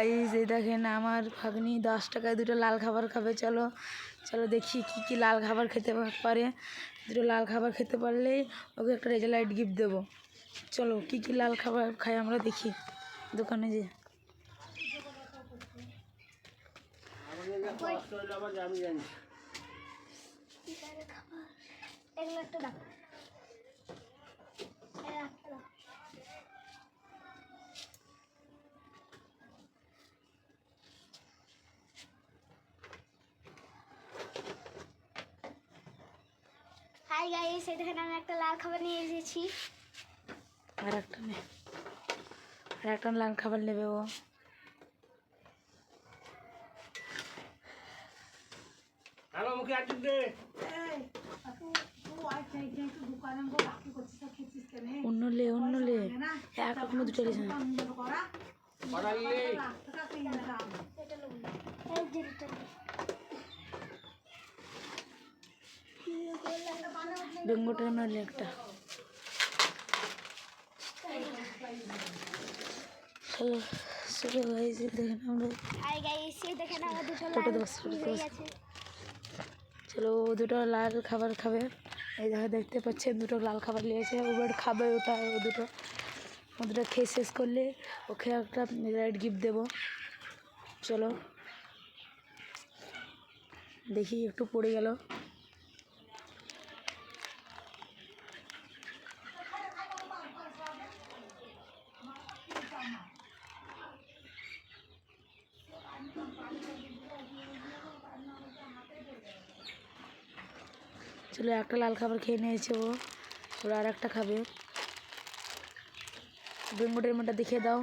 এই দেখেন আমার ভাগ্নি 10 টাকায় দুটো লাল খাবার খাবে। চলো চলো দেখি কি লাল খাবার খেতে পারে। দুটো লাল খাবার খেতে পারলেই ওকে একটা রেজাল্ট গিফট দেবো। চলো কি লাল খাবার খাই আমরা দেখি দোকানে যে। হাই গাইস, এই দেখেন আমি একটা লাল খাবার নিয়ে এসেছি। আর একটা লাল খাবার নেবে ও। হ্যালো মুখে আজ দে অন্য লে একরকম দুটো লেছে বেঙ্গোটার মারলে একটা। চলো গাইস দেখেন আমরা চলো ও দুটো লাল খাবার খাবে। এই দেখতে পাচ্ছেন দুটো লাল খাবার নিয়েছে, ওবার খাবে ওটা। ও দুটো খেয়ে শেষ করলে ওকে একটা রাইড গিফট দেবো। চলো দেখি একটু পড়ে গেল। চলো একটা লাল খাবার খেয়ে নিয়েছে ও, ওরা আর একটা খাবে। বেঙ্গটের মধ্যে দেখিয়ে দাও।